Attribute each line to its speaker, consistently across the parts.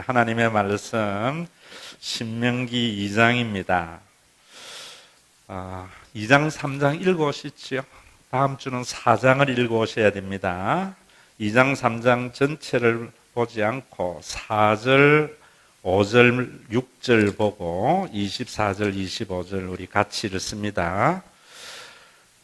Speaker 1: 하나님의 말씀 신명기 2장입니다. 2장, 3장 읽어오시죠. 다음 주는 4장을 읽어오셔야 됩니다. 2장, 3장 전체를 보지 않고 4절, 5절, 6절 보고 24절, 25절 우리 같이 읽습니다.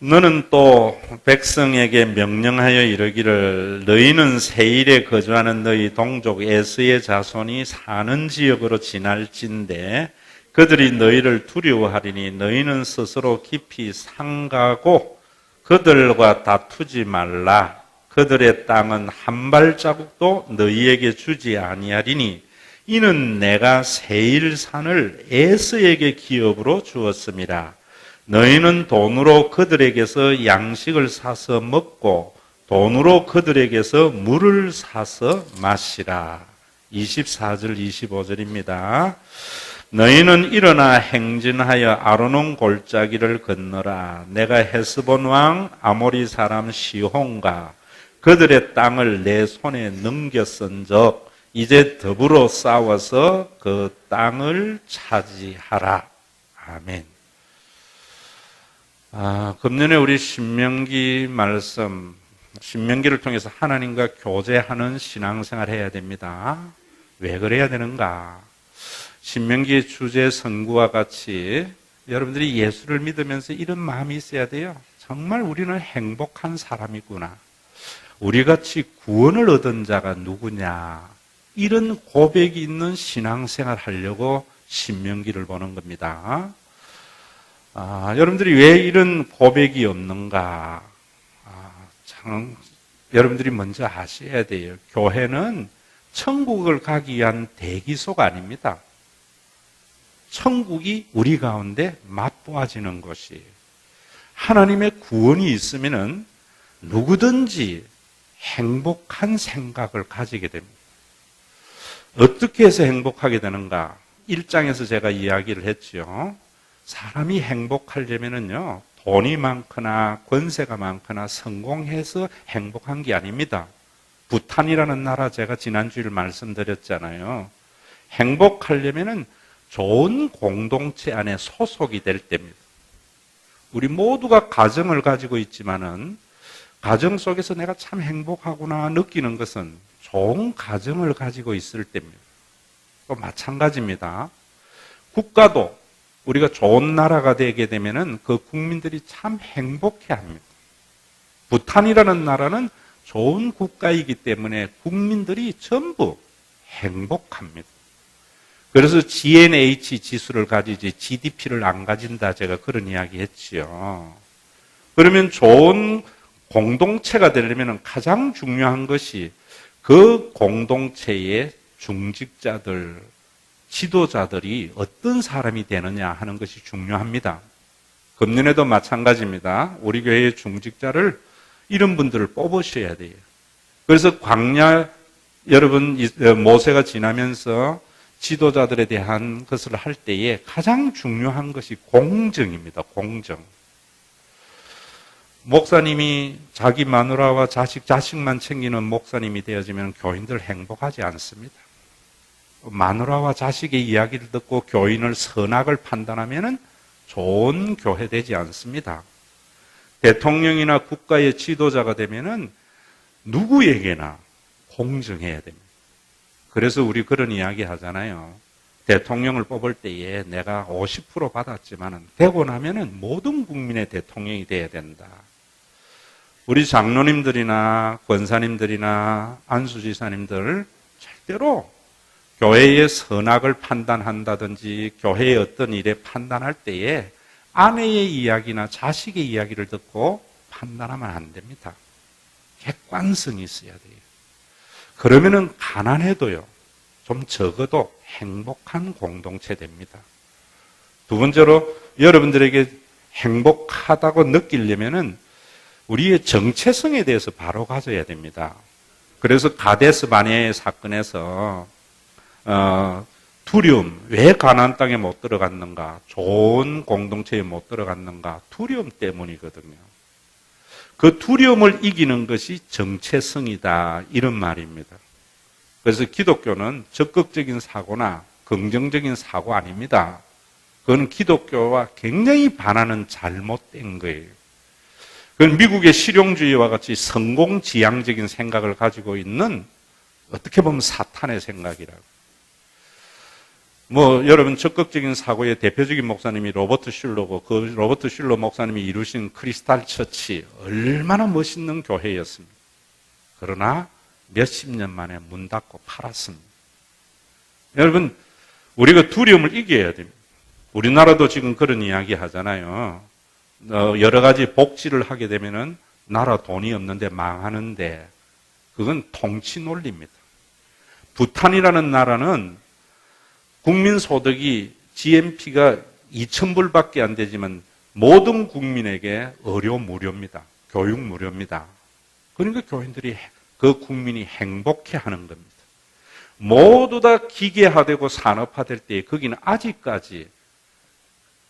Speaker 1: 너는 또 백성에게 명령하여 이르기를 너희는 세일에 거주하는 너희 동족 에서의 자손이 사는 지역으로 지날진대 그들이 너희를 두려워하리니 너희는 스스로 깊이 삼가고 그들과 다투지 말라. 그들의 땅은 한 발자국도 너희에게 주지 아니하리니 이는 내가 세일산을 에서에게 기업으로 주었음이라. 너희는 돈으로 그들에게서 양식을 사서 먹고 돈으로 그들에게서 물을 사서 마시라. 24절 25절입니다. 너희는 일어나 행진하여 아르논 골짜기를 건너라. 내가 헤스본 왕 아모리 사람 시혼과 그들의 땅을 내 손에 넘겼은즉 이제 더불어 싸워서 그 땅을 차지하라. 아멘. 금년에 우리 신명기 말씀, 신명기를 통해서 하나님과 교제하는 신앙생활 해야 됩니다. 왜 그래야 되는가? 신명기의 주제 선구와 같이 여러분들이 예수를 믿으면서 이런 마음이 있어야 돼요. 정말 우리는 행복한 사람이구나. 우리같이 구원을 얻은 자가 누구냐. 이런 고백이 있는 신앙생활 하려고 신명기를 보는 겁니다. 여러분들이 왜 이런 고백이 없는가? 여러분들이 먼저 아셔야 돼요. 교회는 천국을 가기 위한 대기소가 아닙니다. 천국이 우리 가운데 맛보아지는 것이 하나님의 구원이 있으면은 누구든지 행복한 생각을 가지게 됩니다. 어떻게 해서 행복하게 되는가? 1장에서 제가 이야기를 했죠. 사람이 행복하려면은요, 돈이 많거나 권세가 많거나 성공해서 행복한 게 아닙니다. 부탄이라는 나라 제가 지난주에 말씀드렸잖아요. 행복하려면은 좋은 공동체 안에 소속이 될 때입니다. 우리 모두가 가정을 가지고 있지만은 가정 속에서 내가 참 행복하구나 느끼는 것은 좋은 가정을 가지고 있을 때입니다. 또 마찬가지입니다. 국가도 우리가 좋은 나라가 되게 되면은 그 국민들이 참 행복해 합니다. 부탄이라는 나라는 좋은 국가이기 때문에 국민들이 전부 행복합니다. 그래서 GNH 지수를 가지지 GDP를 안 가진다 제가 그런 이야기 했지요. 그러면 좋은 공동체가 되려면 가장 중요한 것이 그 공동체의 중직자들, 지도자들이 어떤 사람이 되느냐 하는 것이 중요합니다. 금년에도 마찬가지입니다. 우리 교회의 중직자를 이런 분들을 뽑으셔야 돼요. 그래서 광야 여러분 모세가 지나면서 지도자들에 대한 것을 할 때에 가장 중요한 것이 공정입니다. 공정. 목사님이 자기 마누라와 자식만 챙기는 목사님이 되어지면 교인들 행복하지 않습니다. 마누라와 자식의 이야기를 듣고 교인을 선악을 판단하면 좋은 교회 되지 않습니다. 대통령이나 국가의 지도자가 되면 누구에게나 공정해야 됩니다. 그래서 우리 그런 이야기 하잖아요. 대통령을 뽑을 때에 내가 50% 받았지만 되고 나면은 모든 국민의 대통령이 돼야 된다. 우리 장로님들이나 권사님들이나 안수지사님들 절대로 교회의 선악을 판단한다든지 교회의 어떤 일에 판단할 때에 아내의 이야기나 자식의 이야기를 듣고 판단하면 안 됩니다. 객관성이 있어야 돼요. 그러면은 가난해도요, 좀 적어도 행복한 공동체 됩니다. 두 번째로 여러분들에게 행복하다고 느끼려면은 우리의 정체성에 대해서 바로 가져야 됩니다. 그래서 가데스 바네아의 사건에서 두려움, 왜 가나안 땅에 못 들어갔는가? 좋은 공동체에 못 들어갔는가? 두려움 때문이거든요. 그 두려움을 이기는 것이 정체성이다. 이런 말입니다. 그래서 기독교는 적극적인 사고나 긍정적인 사고 아닙니다. 그건 기독교와 굉장히 반하는 잘못된 거예요. 그건 미국의 실용주의와 같이 성공지향적인 생각을 가지고 있는 어떻게 보면 사탄의 생각이라고. 여러분 적극적인 사고의 대표적인 목사님이 로버트 슐러고 그 로버트 슐러 목사님이 이루신 크리스탈 처치 얼마나 멋있는 교회였습니다. 그러나 몇십 년 만에 문 닫고 팔았습니다. 여러분 우리가 두려움을 이겨야 됩니다. 우리나라도 지금 그런 이야기 하잖아요. 여러 가지 복지를 하게 되면은 나라 돈이 없는데 망하는데 그건 통치 논리입니다. 부탄이라는 나라는 국민 소득이 GNP가 2,000불밖에 안 되지만 모든 국민에게 의료 무료입니다. 교육 무료입니다. 그러니까 교인들이 그 국민이 행복해하는 겁니다. 모두 다 기계화되고 산업화될 때 거기는 아직까지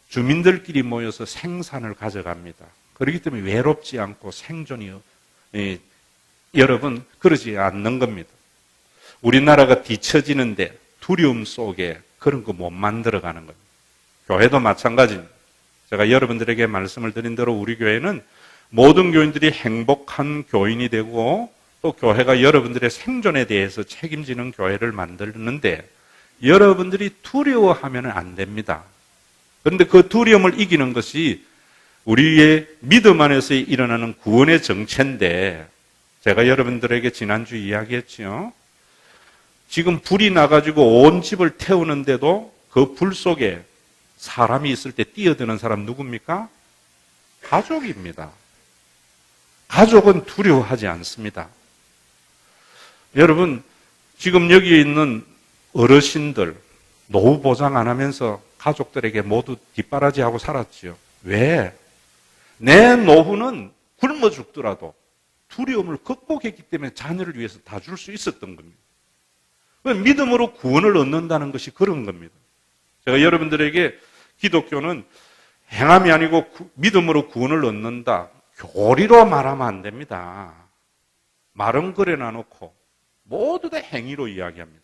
Speaker 1: 주민들끼리 모여서 생산을 가져갑니다. 그렇기 때문에 외롭지 않고 생존이 여러분 그러지 않는 겁니다. 우리나라가 뒤처지는데 두려움 속에 그런 거 못 만들어가는 겁니다. 교회도 마찬가지입니다. 제가 여러분들에게 말씀을 드린 대로 우리 교회는 모든 교인들이 행복한 교인이 되고 또 교회가 여러분들의 생존에 대해서 책임지는 교회를 만들는데 여러분들이 두려워하면 안 됩니다. 그런데 그 두려움을 이기는 것이 우리의 믿음 안에서 일어나는 구원의 정체인데 제가 여러분들에게 지난주 이야기했죠. 지금 불이 나가지고 온 집을 태우는데도 그 불 속에 사람이 있을 때 뛰어드는 사람 누굽니까? 가족입니다. 가족은 두려워하지 않습니다. 여러분, 지금 여기 있는 어르신들 노후 보장 안 하면서 가족들에게 모두 뒷바라지하고 살았지요. 왜? 내 노후는 굶어 죽더라도 두려움을 극복했기 때문에 자녀를 위해서 다 줄 수 있었던 겁니다. 믿음으로 구원을 얻는다는 것이 그런 겁니다. 제가 여러분들에게 기독교는 행함이 아니고 믿음으로 구원을 얻는다. 교리로 말하면 안 됩니다. 말은 그래 놔놓고 모두 다 행위로 이야기합니다.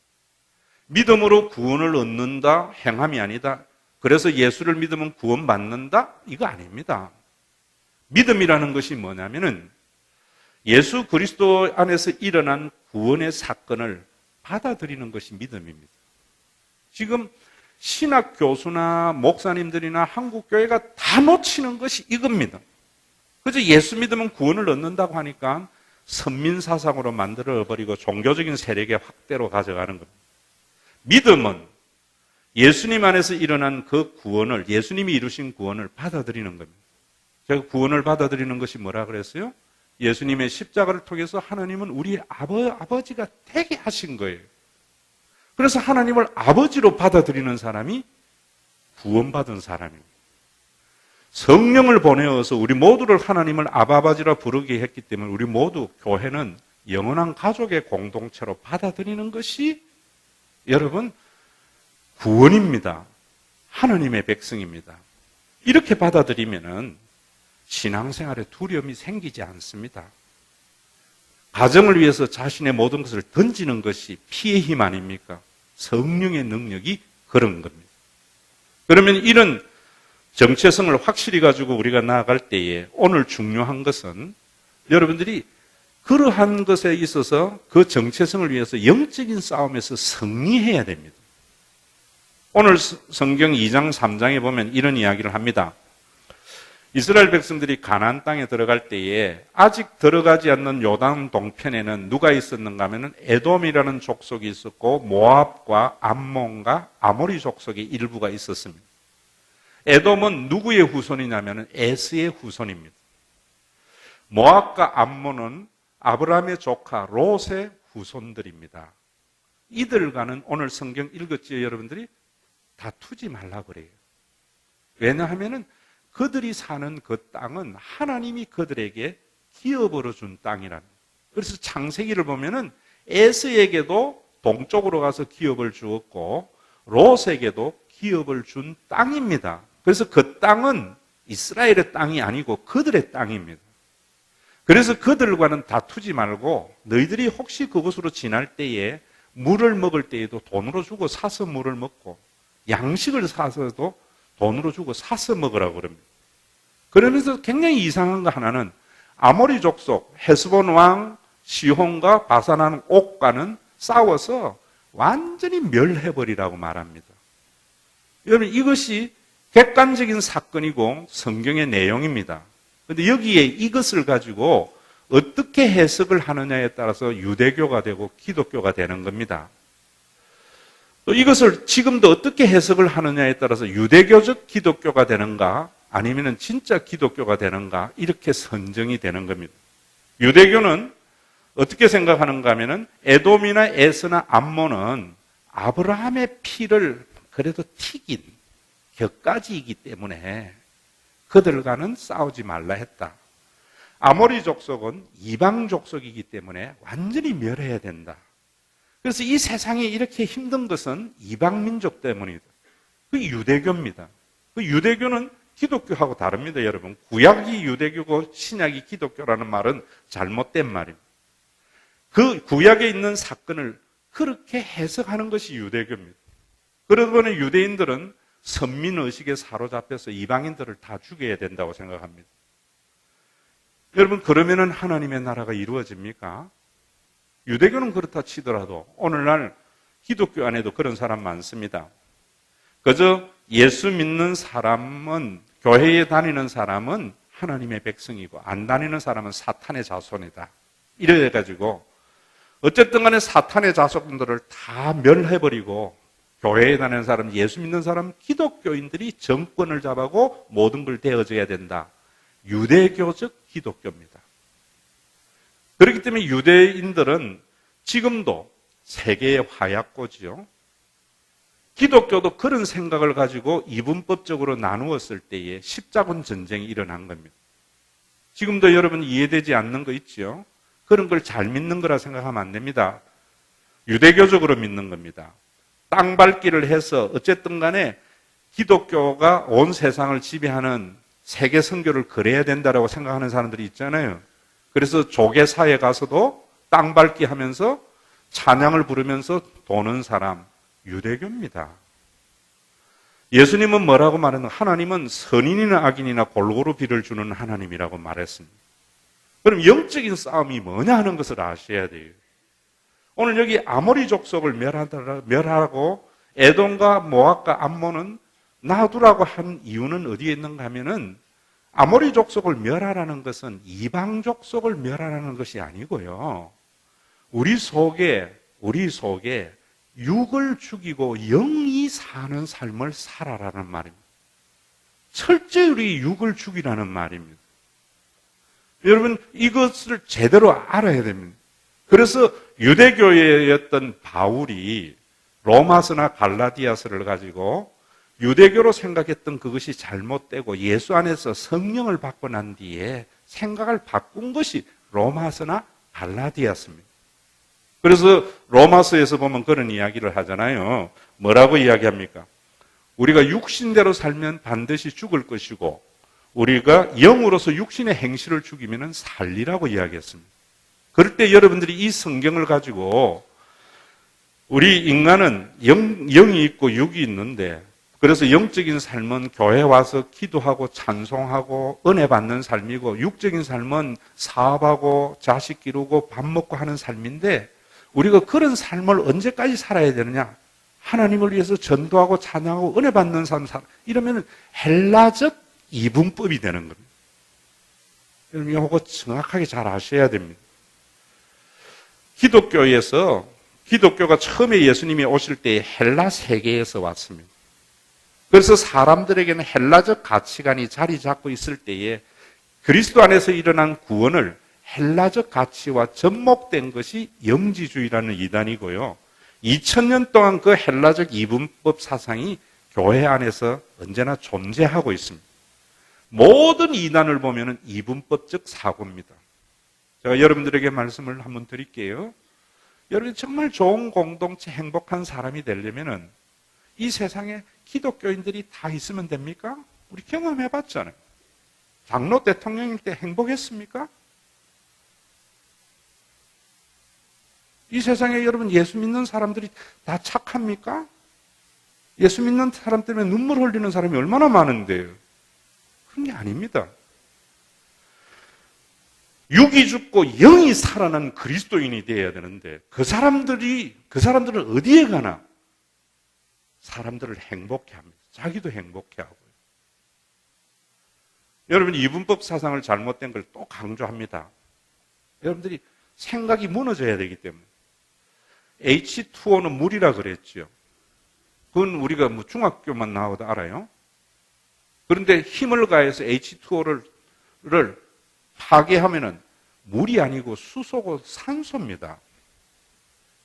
Speaker 1: 믿음으로 구원을 얻는다. 행함이 아니다. 그래서 예수를 믿으면 구원받는다? 이거 아닙니다. 믿음이라는 것이 뭐냐면은 예수 그리스도 안에서 일어난 구원의 사건을 받아들이는 것이 믿음입니다. 지금 신학 교수나 목사님들이나 한국 교회가 다 놓치는 것이 이겁니다. 그래서 예수 믿으면 구원을 얻는다고 하니까 선민 사상으로 만들어버리고 종교적인 세력의 확대로 가져가는 겁니다. 믿음은 예수님 안에서 일어난 그 구원을, 예수님이 이루신 구원을 받아들이는 겁니다. 제가 구원을 받아들이는 것이 뭐라 그랬어요? 예수님의 십자가를 통해서 하나님은 우리 아버지가 되게 하신 거예요. 그래서 하나님을 아버지로 받아들이는 사람이 구원받은 사람입니다. 성령을 보내어서 우리 모두를 하나님을 아버지라 부르게 했기 때문에 우리 모두 교회는 영원한 가족의 공동체로 받아들이는 것이 여러분 구원입니다. 하나님의 백성입니다. 이렇게 받아들이면은 신앙생활에 두려움이 생기지 않습니다. 가정을 위해서 자신의 모든 것을 던지는 것이 피의 힘 아닙니까? 성령의 능력이 그런 겁니다. 그러면 이런 정체성을 확실히 가지고 우리가 나아갈 때에 오늘 중요한 것은 여러분들이 그러한 것에 있어서 그 정체성을 위해서 영적인 싸움에서 승리해야 됩니다. 오늘 성경 2장 3장에 보면 이런 이야기를 합니다. 이스라엘 백성들이 가나안 땅에 들어갈 때에 아직 들어가지 않는 요단 동편에는 누가 있었는가 하면 에돔이라는 족속이 있었고 모압과 암몬과 아모리 족속의 일부가 있었습니다. 에돔은 누구의 후손이냐면 에스의 후손입니다. 모압과 암몬은 아브라함의 조카 롯의 후손들입니다. 이들과는 오늘 성경 읽었지요, 여러분들이? 다투지 말라 그래요. 왜냐하면은 그들이 사는 그 땅은 하나님이 그들에게 기업으로 준 땅이라는. 그래서 창세기를 보면은 에스에게도 동쪽으로 가서 기업을 주었고 롯에게도 기업을 준 땅입니다. 그래서 그 땅은 이스라엘의 땅이 아니고 그들의 땅입니다. 그래서 그들과는 다투지 말고 너희들이 혹시 그곳으로 지날 때에 물을 먹을 때에도 돈으로 주고 사서 물을 먹고, 양식을 사서도 돈으로 주고 사서 먹으라고 그럽니다. 그러면서 굉장히 이상한 거 하나는, 아모리 족속 헤스본 왕 시혼과 바산한 옥과는 싸워서 완전히 멸해버리라고 말합니다. 여러분, 이것이 객관적인 사건이고 성경의 내용입니다. 그런데 여기에 이것을 가지고 어떻게 해석을 하느냐에 따라서 유대교가 되고 기독교가 되는 겁니다. 또 이것을 지금도 어떻게 해석을 하느냐에 따라서 유대교적 기독교가 되는가, 아니면 진짜 기독교가 되는가, 이렇게 선정이 되는 겁니다. 유대교는 어떻게 생각하는가 하면은, 에돔이나 에스나 암몬은 아브라함의 피를 그래도 튀긴 격가지이기 때문에 그들과는 싸우지 말라 했다. 아모리 족속은 이방 족속이기 때문에 완전히 멸해야 된다. 그래서 이 세상에 이렇게 힘든 것은 이방 민족 때문이다. 그 유대교입니다. 그 유대교는 기독교하고 다릅니다, 여러분. 구약이 유대교고 신약이 기독교라는 말은 잘못된 말입니다. 그 구약에 있는 사건을 그렇게 해석하는 것이 유대교입니다. 그러다 보니 유대인들은 선민의식에 사로잡혀서 이방인들을 다 죽여야 된다고 생각합니다. 여러분, 그러면은 하나님의 나라가 이루어집니까? 유대교는 그렇다 치더라도 오늘날 기독교 안에도 그런 사람 많습니다. 그저 예수 믿는 사람은, 교회에 다니는 사람은 하나님의 백성이고 안 다니는 사람은 사탄의 자손이다. 이래가지고 어쨌든 간에 사탄의 자손들을 다 멸해버리고 교회에 다니는 사람, 예수 믿는 사람, 기독교인들이 정권을 잡아고 모든 걸 되어줘야 된다. 유대교적 기독교입니다. 그렇기 때문에 유대인들은 지금도 세계의 화약고지요. 기독교도 그런 생각을 가지고 이분법적으로 나누었을 때에 십자군 전쟁이 일어난 겁니다. 지금도 여러분 이해되지 않는 거 있죠? 그런 걸 잘 믿는 거라 생각하면 안 됩니다. 유대교적으로 믿는 겁니다. 땅 밟기를 해서 어쨌든 간에 기독교가 온 세상을 지배하는 세계 선교를 그래야 된다라고 생각하는 사람들이 있잖아요. 그래서 조계사에 가서도 땅 밟기 하면서 찬양을 부르면서 도는 사람, 유대교입니다. 예수님은 뭐라고 말했나? 하나님은 선인이나 악인이나 골고루 비를 주는 하나님이라고 말했습니다. 그럼 영적인 싸움이 뭐냐 하는 것을 아셔야 돼요. 오늘 여기 아모리 족속을 멸하고 에돔과 모압과 암몬은 놔두라고 한 이유는 어디에 있는가 하면은, 아모리 족속을 멸하라는 것은 이방 족속을 멸하라는 것이 아니고요. 우리 속에 육을 죽이고 영이 사는 삶을 살아라는 말입니다. 철저히 우리 육을 죽이라는 말입니다. 여러분, 이것을 제대로 알아야 됩니다. 그래서 유대교회였던 바울이 로마서나 갈라디아서를 가지고 유대교로 생각했던 그것이 잘못되고 예수 안에서 성령을 받고 난 뒤에 생각을 바꾼 것이 로마서나 갈라디아서입니다. 그래서 로마서에서 보면 그런 이야기를 하잖아요. 뭐라고 이야기합니까? 우리가 육신대로 살면 반드시 죽을 것이고 우리가 영으로서 육신의 행실을 죽이면 살리라고 이야기했습니다. 그럴 때 여러분들이 이 성경을 가지고 우리 인간은 영이 있고 육이 있는데, 그래서 영적인 삶은 교회 와서 기도하고 찬송하고 은혜 받는 삶이고, 육적인 삶은 사업하고 자식 기르고 밥 먹고 하는 삶인데, 우리가 그런 삶을 언제까지 살아야 되느냐? 하나님을 위해서 전도하고 찬양하고 은혜 받는 삶 이러면 헬라적 이분법이 되는 겁니다. 여러분, 이거 정확하게 잘 아셔야 됩니다. 기독교가 처음에 예수님이 오실 때 헬라 세계에서 왔습니다. 그래서 사람들에게는 헬라적 가치관이 자리 잡고 있을 때에 그리스도 안에서 일어난 구원을 헬라적 가치와 접목된 것이 영지주의라는 이단이고요. 2000년 동안 그 헬라적 이분법 사상이 교회 안에서 언제나 존재하고 있습니다. 모든 이단을 보면 이분법적 사고입니다. 제가 여러분들에게 말씀을 한번 드릴게요. 여러분, 정말 좋은 공동체, 행복한 사람이 되려면 이 세상에 기독교인들이 다 있으면 됩니까? 우리 경험해 봤잖아요. 장로 대통령일 때 행복했습니까? 이 세상에 여러분 예수 믿는 사람들이 다 착합니까? 예수 믿는 사람 때문에 눈물 흘리는 사람이 얼마나 많은데요. 그런 게 아닙니다. 육이 죽고 영이 살아난 그리스도인이 되어야 되는데 그 사람들은 어디에 가나 사람들을 행복해 합니다. 자기도 행복해 하고요. 여러분 이분법 사상을 잘못된 걸 또 강조합니다. 여러분들이 생각이 무너져야 되기 때문에 H2O는 물이라 그랬죠. 그건 우리가 뭐 중학교만 나와도 알아요. 그런데 힘을 가해서 H2O를 파괴하면은 물이 아니고 수소고 산소입니다.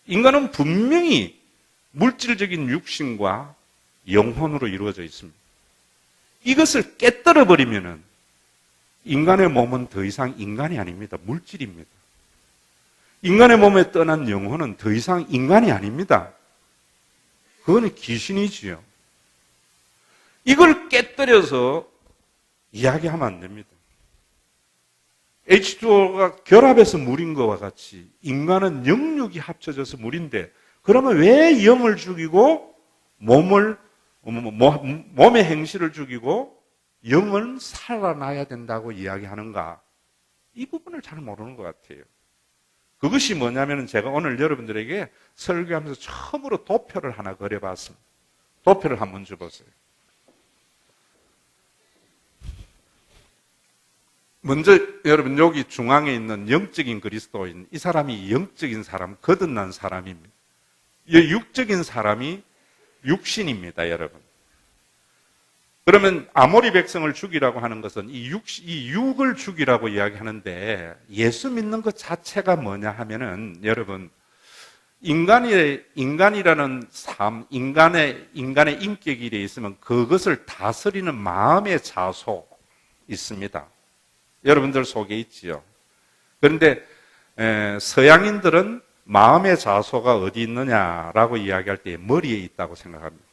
Speaker 1: 인간은 분명히 물질적인 육신과 영혼으로 이루어져 있습니다. 이것을 깨뜨려 버리면은 인간의 몸은 더 이상 인간이 아닙니다. 물질입니다. 인간의 몸에 떠난 영혼은 더 이상 인간이 아닙니다. 그거는 귀신이지요. 이걸 깨뜨려서 이야기하면 안 됩니다. H2O가 결합해서 물인 것과 같이 인간은 영육이 합쳐져서 물인데 그러면 왜 영을 죽이고 몸의 행실을 죽이고 영은 살아나야 된다고 이야기하는가? 이 부분을 잘 모르는 것 같아요. 그것이 뭐냐면 제가 오늘 여러분들에게 설교하면서 처음으로 도표를 하나 그려봤습니다. 도표를 한번 줘보세요. 먼저 여러분 여기 중앙에 있는 영적인 그리스도인, 이 사람이 영적인 사람, 거듭난 사람입니다. 이 육적인 사람이 육신입니다, 여러분. 그러면 아모리 백성을 죽이라고 하는 것은 이 육을 죽이라고 이야기하는데 예수 믿는 것 자체가 뭐냐 하면은 여러분 인간이라는 삶, 인간의 인격이 되어 있으면 그것을 다스리는 마음의 자소 있습니다. 여러분들 속에 있지요. 그런데 서양인들은 마음의 자소가 어디 있느냐라고 이야기할 때 머리에 있다고 생각합니다.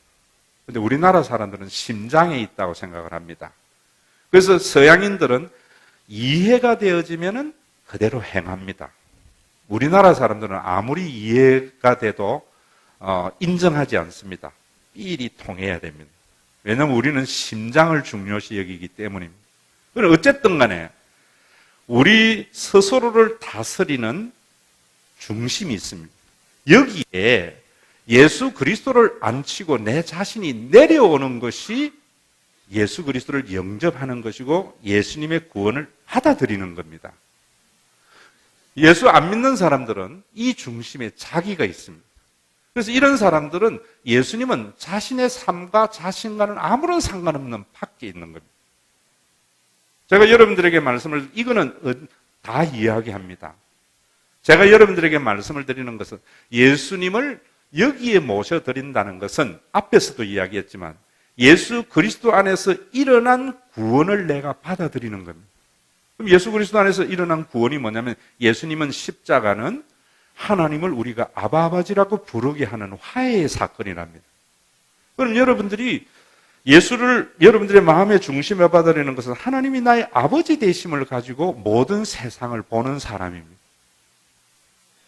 Speaker 1: 그런데 우리나라 사람들은 심장에 있다고 생각을 합니다. 그래서 서양인들은 이해가 되어지면은 그대로 행합니다. 우리나라 사람들은 아무리 이해가 돼도 인정하지 않습니다. 삘이 통해야 됩니다. 왜냐하면 우리는 심장을 중요시 여기기 때문입니다. 그럼 어쨌든 간에 우리 스스로를 다스리는 중심이 있습니다. 여기에 예수 그리스도를 앉히고 내 자신이 내려오는 것이 예수 그리스도를 영접하는 것이고 예수님의 구원을 받아들이는 겁니다. 예수 안 믿는 사람들은 이 중심에 자기가 있습니다. 그래서 이런 사람들은 예수님은 자신의 삶과 자신과는 아무런 상관없는 밖에 있는 겁니다. 제가 여러분들에게 이거는 다 이야기합니다. 제가 여러분들에게 말씀을 드리는 것은 예수님을 여기에 모셔드린다는 것은 앞에서도 이야기했지만 예수 그리스도 안에서 일어난 구원을 내가 받아들이는 겁니다. 그럼 예수 그리스도 안에서 일어난 구원이 뭐냐면 예수님은 십자가는 하나님을 우리가 아바아버지라고 부르게 하는 화해의 사건이랍니다. 그럼 여러분들이 예수를 여러분들의 마음의 중심에 받아들이는 것은 하나님이 나의 아버지 되심을 가지고 모든 세상을 보는 사람입니다.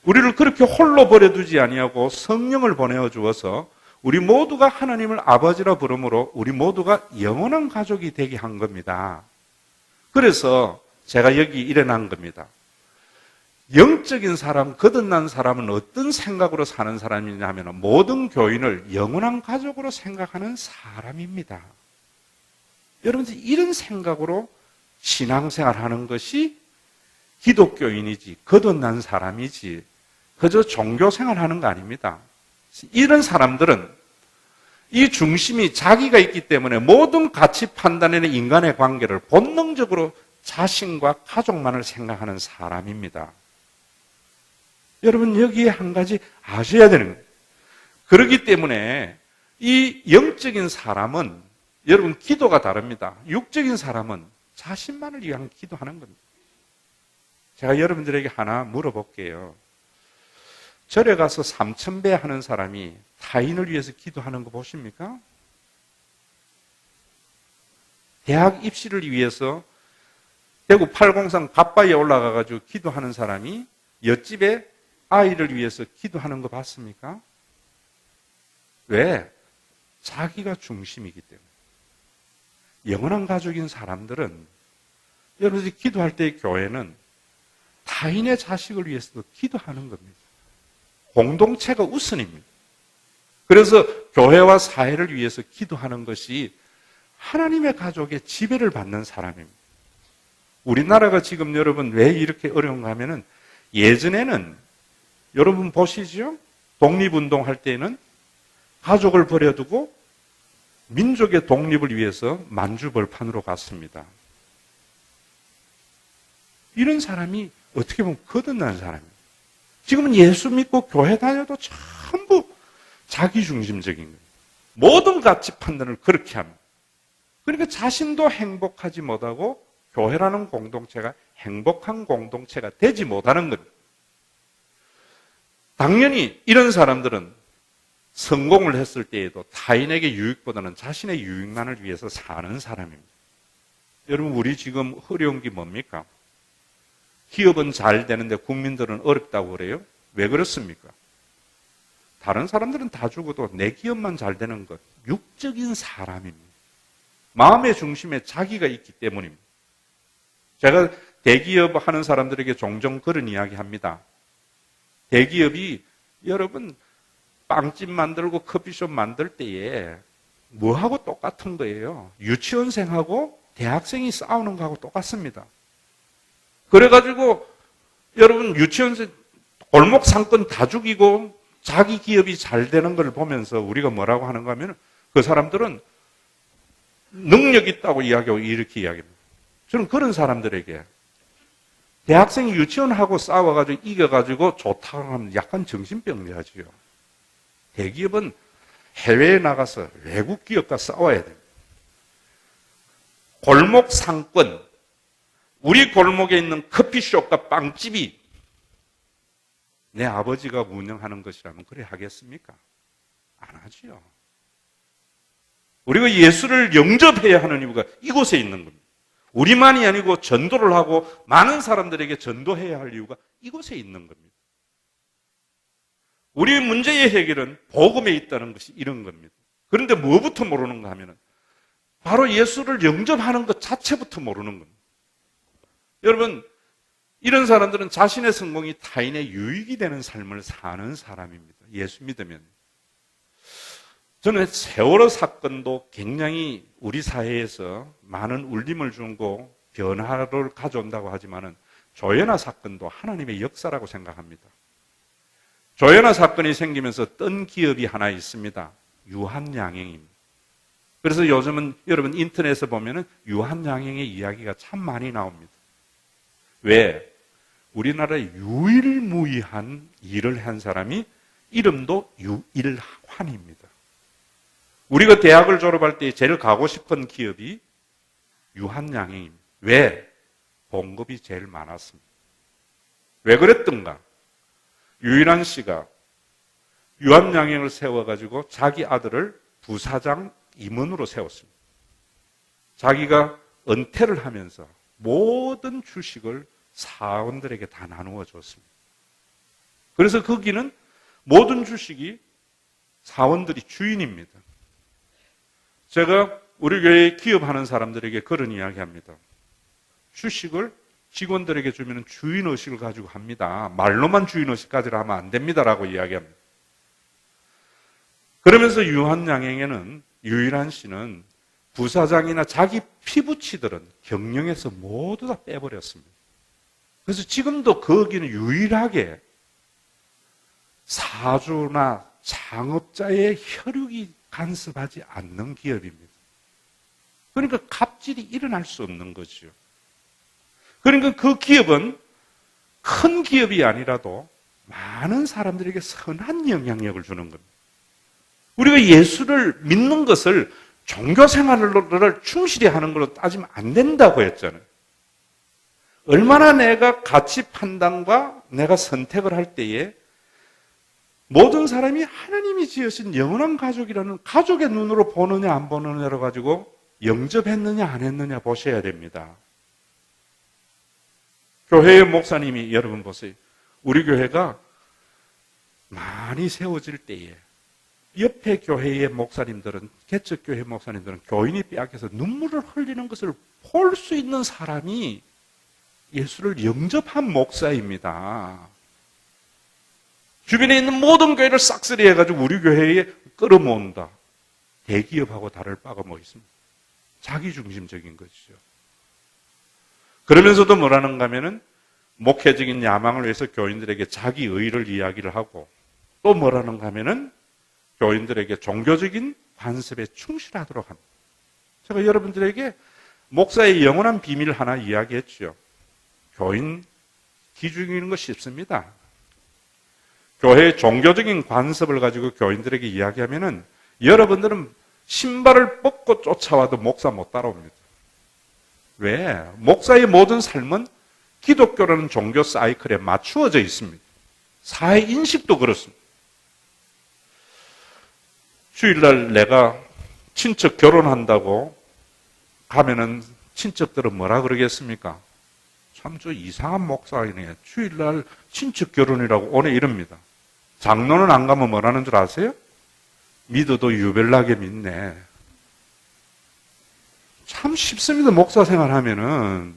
Speaker 1: 우리를 그렇게 홀로 버려두지 아니하고 성령을 보내어 주어서 우리 모두가 하나님을 아버지라 부르므로 우리 모두가 영원한 가족이 되게 한 겁니다. 그래서 제가 여기 일어난 겁니다. 영적인 사람, 거듭난 사람은 어떤 생각으로 사는 사람이냐 하면 모든 교인을 영원한 가족으로 생각하는 사람입니다. 여러분들 이런 생각으로 신앙생활 하는 것이 기독교인이지 거듭난 사람이지 그저 종교생활 하는 거 아닙니다. 이런 사람들은 이 중심이 자기가 있기 때문에 모든 가치 판단에는 인간의 관계를 본능적으로 자신과 가족만을 생각하는 사람입니다. 여러분 여기에 한 가지 아셔야 되는 거예요. 그렇기 때문에 이 영적인 사람은 여러분 기도가 다릅니다. 육적인 사람은 자신만을 위한 기도하는 겁니다. 제가 여러분들에게 하나 물어볼게요. 절에 가서 3000배 하는 사람이 타인을 위해서 기도하는 거 보십니까? 대학 입시를 위해서 대구 803 갓바위에 올라가가지고 기도하는 사람이 옆집에 아이를 위해서 기도하는 거 봤습니까? 왜? 자기가 중심이기 때문에. 영원한 가족인 사람들은 여러분들이 기도할 때 교회는 타인의 자식을 위해서도 기도하는 겁니다. 공동체가 우선입니다. 그래서 교회와 사회를 위해서 기도하는 것이 하나님의 가족의 지배를 받는 사람입니다. 우리나라가 지금 여러분 왜 이렇게 어려운가 하면은 예전에는 여러분 보시죠? 독립운동 할 때는 가족을 버려두고 민족의 독립을 위해서 만주벌판으로 갔습니다. 이런 사람이 어떻게 보면 거듭난 사람이에요. 지금은 예수 믿고 교회 다녀도 전부 자기중심적인 거예요. 모든 가치 판단을 그렇게 합니다. 그러니까 자신도 행복하지 못하고 교회라는 공동체가 행복한 공동체가 되지 못하는 겁니다. 당연히 이런 사람들은 성공을 했을 때에도 타인에게 유익보다는 자신의 유익만을 위해서 사는 사람입니다. 여러분, 우리 지금 어려운 게 뭡니까? 기업은 잘 되는데 국민들은 어렵다고 그래요? 왜 그렇습니까? 다른 사람들은 다 죽어도 내 기업만 잘 되는 것, 육적인 사람입니다. 마음의 중심에 자기가 있기 때문입니다. 제가 대기업 하는 사람들에게 종종 그런 이야기 합니다. 대기업이 여러분 빵집 만들고 커피숍 만들 때에 뭐하고 똑같은 거예요? 유치원생하고 대학생이 싸우는 거하고 똑같습니다. 그래가지고 여러분 유치원생 골목 상권 다 죽이고 자기 기업이 잘 되는 걸 보면서 우리가 뭐라고 하는가 하면 그 사람들은 능력 있다고 이야기하고 이렇게 이야기합니다. 저는 그런 사람들에게 대학생이 유치원하고 싸워가지고 이겨가지고 좋다고 하면 약간 정신병자지요. 대기업은 해외에 나가서 외국 기업과 싸워야 됩니다. 골목 상권, 우리 골목에 있는 커피숍과 빵집이 내 아버지가 운영하는 것이라면 그래 하겠습니까? 안 하지요. 우리가 예수를 영접해야 하는 이유가 이곳에 있는 겁니다. 우리만이 아니고 전도를 하고 많은 사람들에게 전도해야 할 이유가 이곳에 있는 겁니다. 우리의 문제의 해결은 복음에 있다는 것이 이런 겁니다. 그런데 뭐부터 모르는가 하면은 바로 예수를 영접하는 것 자체부터 모르는 겁니다. 여러분, 이런 사람들은 자신의 성공이 타인의 유익이 되는 삶을 사는 사람입니다. 예수 믿으면. 저는 세월호 사건도 굉장히 우리 사회에서 많은 울림을 주고 변화를 가져온다고 하지만은 조현아 사건도 하나님의 역사라고 생각합니다. 조현아 사건이 생기면서 뜬 기업이 하나 있습니다. 유한양행입니다. 그래서 요즘은 여러분 인터넷에 보면은 유한양행의 이야기가 참 많이 나옵니다. 왜? 우리나라에 유일무이한 일을 한 사람이 이름도 유일환입니다. 우리가 대학을 졸업할 때 제일 가고 싶은 기업이 유한양행입니다. 왜? 봉급이 제일 많았습니다. 왜 그랬던가? 유일한 씨가 유한양행을 세워가지고 자기 아들을 부사장 임원으로 세웠습니다. 자기가 은퇴를 하면서 모든 주식을 사원들에게 다 나누어 줬습니다. 그래서 거기는 모든 주식이 사원들이 주인입니다. 제가 우리 교회에 기업하는 사람들에게 그런 이야기 합니다. 주식을 직원들에게 주면 주인의식을 가지고 합니다. 말로만 주인의식 가지고 하면 안 됩니다라고 이야기합니다. 그러면서 유한양행에는 유일한 씨는 부사장이나 자기 피부치들은 경영에서 모두 다 빼버렸습니다. 그래서 지금도 거기는 유일하게 사주나 창업자의 혈육이 간섭하지 않는 기업입니다. 그러니까 갑질이 일어날 수 없는 거죠. 그러니까 그 기업은 큰 기업이 아니라도 많은 사람들에게 선한 영향력을 주는 겁니다. 우리가 예수를 믿는 것을 종교 생활을 충실히 하는 걸로 따지면 안 된다고 했잖아요. 얼마나 내가 가치 판단과 내가 선택을 할 때에 모든 사람이 하나님이 지으신 영원한 가족이라는 가족의 눈으로 보느냐 안 보느냐로 가지고 영접했느냐 안 했느냐 보셔야 됩니다. 교회의 목사님이 여러분 보세요. 우리 교회가 많이 세워질 때에 옆에 교회의 목사님들은, 개척교회 목사님들은 교인이 빼앗겨서 눈물을 흘리는 것을 볼 수 있는 사람이 예수를 영접한 목사입니다. 주변에 있는 모든 교회를 싹쓸이 해가지고 우리 교회에 끌어모은다. 대기업하고 다를 바가 뭐 있습니까? 자기중심적인 것이죠. 그러면서도 뭐라는가 하면은 목회적인 야망을 위해서 교인들에게 자기 의의를 이야기를 하고, 또 뭐라는가 하면은 교인들에게 종교적인 관습에 충실하도록 합니다. 제가 여러분들에게 목사의 영원한 비밀 하나 이야기했죠. 교인 기죽이는 거 쉽습니다. 교회의 종교적인 관습을 가지고 교인들에게 이야기하면은 여러분들은 신발을 벗고 쫓아와도 목사 못 따라옵니다. 왜? 목사의 모든 삶은 기독교라는 종교 사이클에 맞추어져 있습니다. 사회 인식도 그렇습니다. 주일날 내가 친척 결혼한다고 가면은 친척들은 뭐라 그러겠습니까? 참 저 이상한 목사이네. 주일날 친척 결혼이라고 오네 이럽니다. 장로는 안 가면 뭐라는 줄 아세요? 믿어도 유별나게 믿네. 참 쉽습니다. 목사 생활하면은.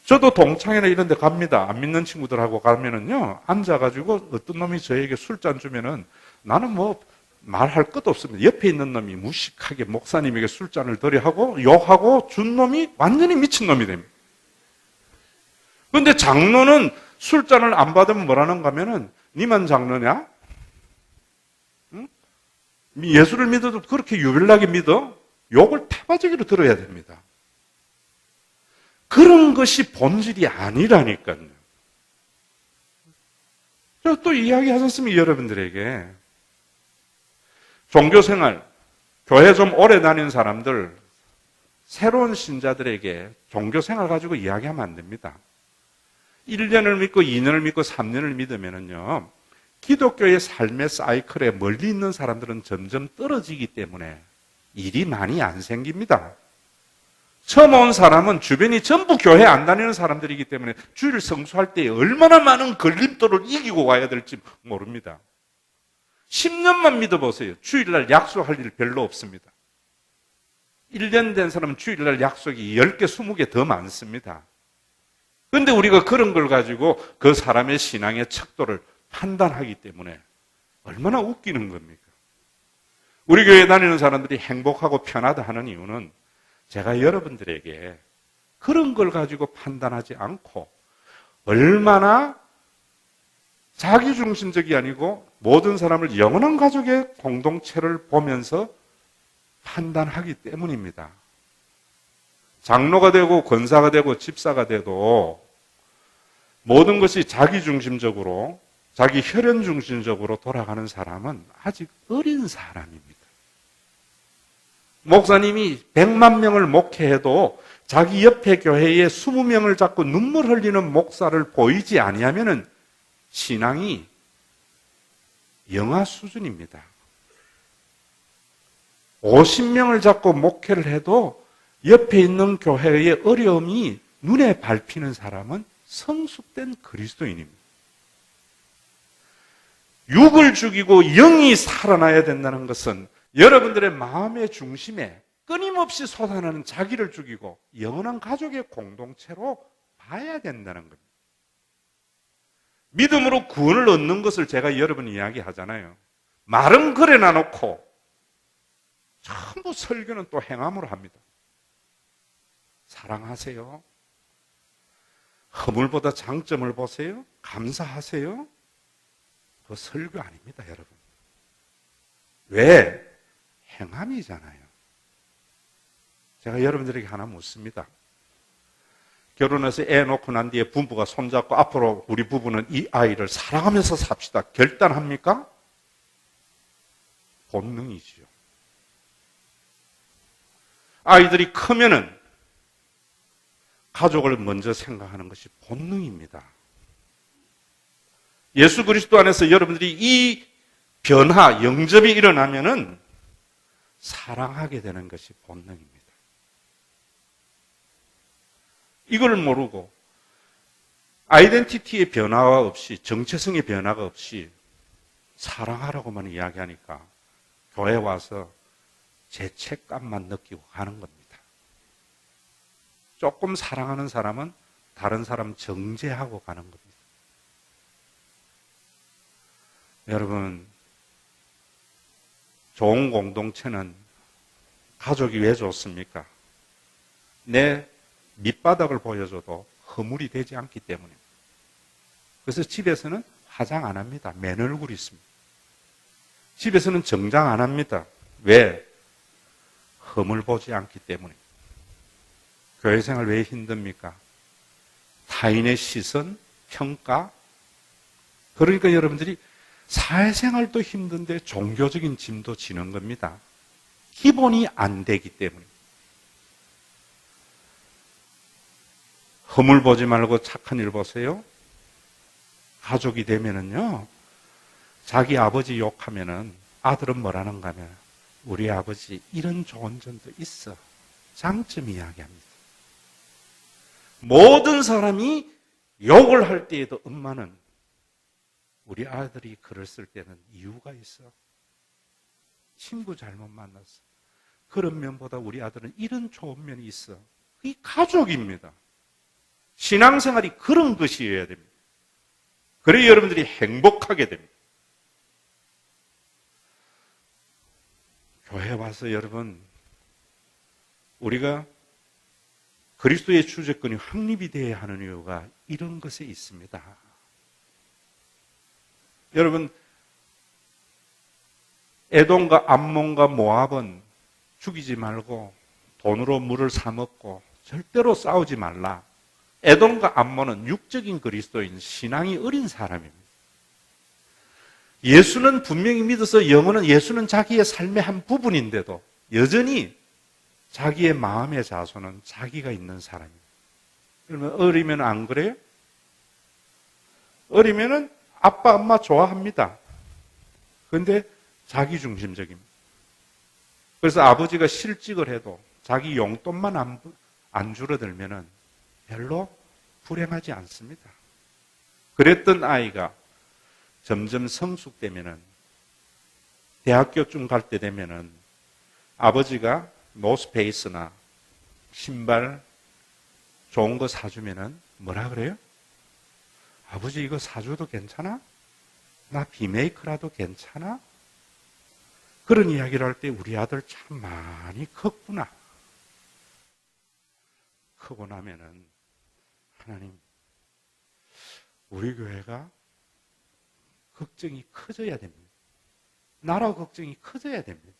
Speaker 1: 저도 동창회나 이런 데 갑니다. 안 믿는 친구들하고 가면은요, 앉아가지고 어떤 놈이 저에게 술잔 주면은 나는 뭐 말할 것도 없습니다. 옆에 있는 놈이 무식하게 목사님에게 술잔을 들이하고 욕하고 준 놈이 완전히 미친 놈이 됩니다. 그런데 장로는 술잔을 안 받으면 뭐라는가 하면은 니만 장로냐? 응? 예수를 믿어도 그렇게 유별나게 믿어? 욕을 태바지기로 들어야 됩니다. 그런 것이 본질이 아니라니까요. 제가 또 이야기하셨습니다. 여러분들에게. 종교생활, 교회 좀 오래 다닌 사람들, 새로운 신자들에게 종교생활 가지고 이야기하면 안 됩니다. 1년을 믿고 2년을 믿고 3년을 믿으면은요, 기독교의 삶의 사이클에 멀리 있는 사람들은 점점 떨어지기 때문에 일이 많이 안 생깁니다. 처음 온 사람은 주변이 전부 교회 안 다니는 사람들이기 때문에 주일 성수할 때 얼마나 많은 걸림돌을 이기고 와야 될지 모릅니다. 10년만 믿어보세요. 주일날 약속할 일 별로 없습니다. 1년 된 사람은 주일날 약속이 10개, 20개 더 많습니다. 그런데 우리가 그런 걸 가지고 그 사람의 신앙의 척도를 판단하기 때문에 얼마나 웃기는 겁니까? 우리 교회 다니는 사람들이 행복하고 편하다 하는 이유는 제가 여러분들에게 그런 걸 가지고 판단하지 않고 얼마나 자기중심적이 아니고 모든 사람을 영원한 가족의 공동체를 보면서 판단하기 때문입니다. 장로가 되고 권사가 되고 집사가 돼도 모든 것이 자기중심적으로, 자기 혈연중심적으로 돌아가는 사람은 아직 어린 사람입니다. 목사님이 100만 명을 목회해도 자기 옆에 교회에 20명을 잡고 눈물 흘리는 목사를 보이지 아니하면은 신앙이 영아 수준입니다. 50명을 잡고 목회를 해도 옆에 있는 교회의 어려움이 눈에 밟히는 사람은 성숙된 그리스도인입니다. 육을 죽이고 영이 살아나야 된다는 것은 여러분들의 마음의 중심에 끊임없이 솟아나는 자기를 죽이고 영원한 가족의 공동체로 봐야 된다는 겁니다. 믿음으로 구원을 얻는 것을 제가 여러분 이야기하잖아요. 말은 그래 놔놓고 전부 설교는 또 행함으로 합니다. 사랑하세요. 허물보다 장점을 보세요. 감사하세요. 그 설교 아닙니다, 여러분. 왜? 행함이잖아요. 제가 여러분들에게 하나 묻습니다. 결혼해서 애 놓고 난 뒤에 부부가 손잡고 앞으로 우리 부부는 이 아이를 사랑하면서 삽시다. 결단합니까? 본능이지요. 아이들이 크면은 가족을 먼저 생각하는 것이 본능입니다. 예수 그리스도 안에서 여러분들이 이 변화, 영접이 일어나면은 사랑하게 되는 것이 본능입니다. 이걸 모르고 아이덴티티의 변화가 없이, 정체성의 변화가 없이 사랑하라고만 이야기하니까 교회 와서 죄책감만 느끼고 가는 겁니다. 조금 사랑하는 사람은 다른 사람 정죄하고 가는 겁니다. 여러분, 좋은 공동체는 가족이 왜 좋습니까? 내 밑바닥을 보여줘도 허물이 되지 않기 때문입니다. 그래서 집에서는 화장 안 합니다. 맨 얼굴이 있습니다. 집에서는 정장 안 합니다. 왜? 흠을 보지 않기 때문입니다. 교회 생활 왜 힘듭니까? 타인의 시선, 평가. 그러니까 여러분들이 사회생활도 힘든데 종교적인 짐도 지는 겁니다. 기본이 안 되기 때문입니다. 흠을 보지 말고 착한 일 보세요. 가족이 되면은요, 자기 아버지 욕하면은 아들은 뭐라는가 하면 우리 아버지 이런 좋은 점도 있어. 장점 이야기합니다. 모든 사람이 욕을 할 때에도 엄마는 우리 아들이 글을 쓸 때는 이유가 있어. 친구 잘못 만났어. 그런 면보다 우리 아들은 이런 좋은 면이 있어. 이 가족입니다. 신앙생활이 그런 것이어야 됩니다. 그래야 여러분들이 행복하게 됩니다. 교회 와서 여러분, 우리가 그리스도의 주재권이 확립이 되어야 하는 이유가 이런 것에 있습니다. 여러분, 에돔과 암몬과 모압은 죽이지 말고 돈으로 물을 사먹고 절대로 싸우지 말라. 에돔과 암몬은 육적인 그리스도인, 신앙이 어린 사람입니다. 예수는 분명히 믿어서 영혼은 예수는 자기의 삶의 한 부분인데도 여전히 자기의 마음의 자손은 자기가 있는 사람입니다. 그러면 어리면 안 그래요? 어리면은 아빠, 엄마 좋아합니다. 그런데 자기중심적입니다. 그래서 아버지가 실직을 해도 자기 용돈만 안 줄어들면은 별로 불행하지 않습니다. 그랬던 아이가 점점 성숙되면은 대학교쯤 갈 때 되면은 아버지가 노스페이스나 신발 좋은 거 사주면은 뭐라 그래요? 아버지 이거 사줘도 괜찮아? 나 비메이크라도 괜찮아? 그런 이야기를 할 때 우리 아들 참 많이 컸구나. 크고 나면은 하나님, 우리 교회가 걱정이 커져야 됩니다. 나라 걱정이 커져야 됩니다.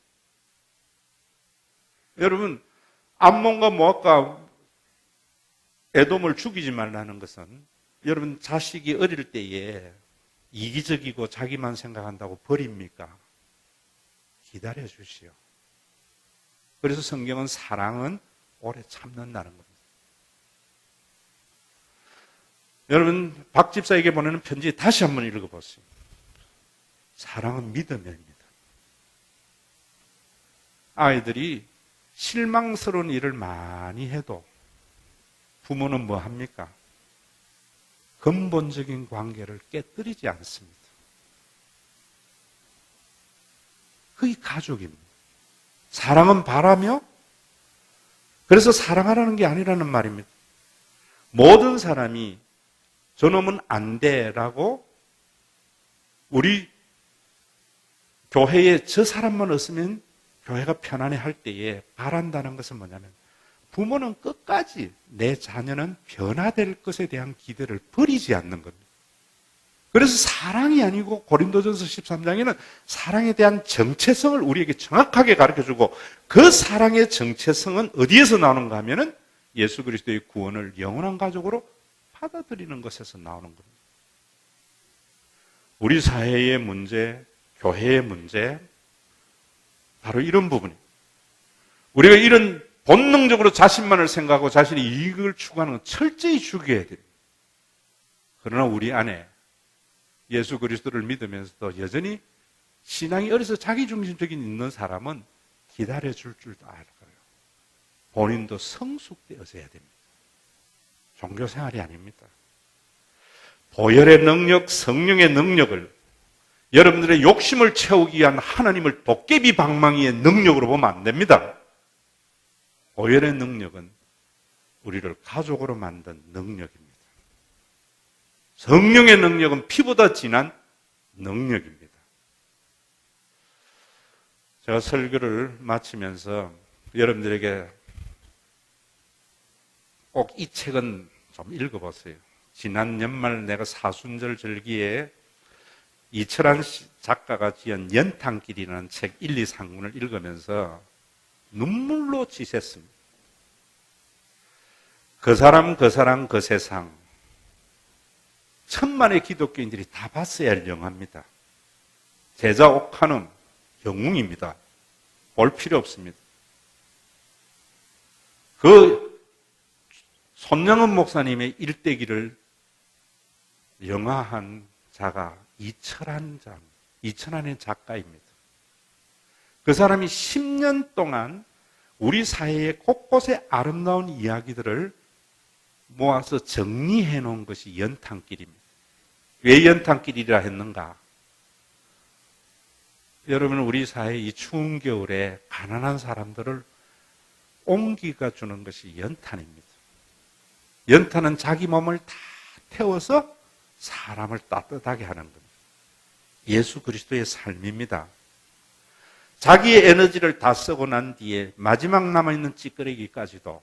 Speaker 1: 여러분, 암몬과 모압과 에돔을 죽이지 말라는 것은 여러분 자식이 어릴 때에 이기적이고 자기만 생각한다고 버립니까? 기다려 주시오. 그래서 성경은 사랑은 오래 참는다는 겁니다. 여러분, 박 집사에게 보내는 편지 다시 한번 읽어보세요. 사랑은 믿음입니다. 아이들이 실망스러운 일을 많이 해도 부모는 뭐 합니까? 근본적인 관계를 깨뜨리지 않습니다. 그게 가족입니다. 사랑은 바라며, 그래서 사랑하라는 게 아니라는 말입니다. 모든 사람이 저놈은 안 돼라고 우리 교회에 저 사람만 없으면 교회가 편안해 할 때에 바란다는 것은 뭐냐면 부모는 끝까지 내 자녀는 변화될 것에 대한 기대를 버리지 않는 겁니다. 그래서 사랑이 아니고 고린도전서 13장에는 사랑에 대한 정체성을 우리에게 정확하게 가르쳐주고 그 사랑의 정체성은 어디에서 나오는가 하면은 예수 그리스도의 구원을 영원한 가족으로 받아들이는 것에서 나오는 겁니다. 우리 사회의 문제, 교회의 문제, 바로 이런 부분입니다. 우리가 이런 본능적으로 자신만을 생각하고 자신의 이익을 추구하는 건 철저히 죽여야 됩니다. 그러나 우리 안에 예수 그리스도를 믿으면서도 여전히 신앙이 어려서 자기중심적인 있는 사람은 기다려줄 줄도 알아요. 본인도 성숙되어져야 됩니다. 종교생활이 아닙니다. 보혈의 능력, 성령의 능력을 여러분들의 욕심을 채우기 위한 하나님을 도깨비 방망이의 능력으로 보면 안 됩니다. 오열의 능력은 우리를 가족으로 만든 능력입니다. 성령의 능력은 피보다 진한 능력입니다. 제가 설교를 마치면서 여러분들에게 꼭 이 책은 좀 읽어보세요. 지난 연말 내가 사순절 절기에 이철환 작가가 지은 연탄길이라는 책 1, 2, 3권을 읽으면서 눈물로 지샜습니다. 그 사람, 그 사람, 그 세상. 천만의 기독교인들이 다 봤어야 할 영화입니다. 제자 옥한음, 영웅입니다. 볼 필요 없습니다. 그 손영은 목사님의 일대기를 영화한 자가 이철환의 작가입니다. 그 사람이 10년 동안 우리 사회의 곳곳에 아름다운 이야기들을 모아서 정리해 놓은 것이 연탄길입니다. 왜 연탄길이라 했는가? 여러분, 우리 사회 이 추운 겨울에 가난한 사람들을 온기가 주는 것이 연탄입니다. 연탄은 자기 몸을 다 태워서 사람을 따뜻하게 하는 겁니다. 예수 그리스도의 삶입니다. 자기의 에너지를 다 쓰고 난 뒤에 마지막 남아있는 찌끄레기까지도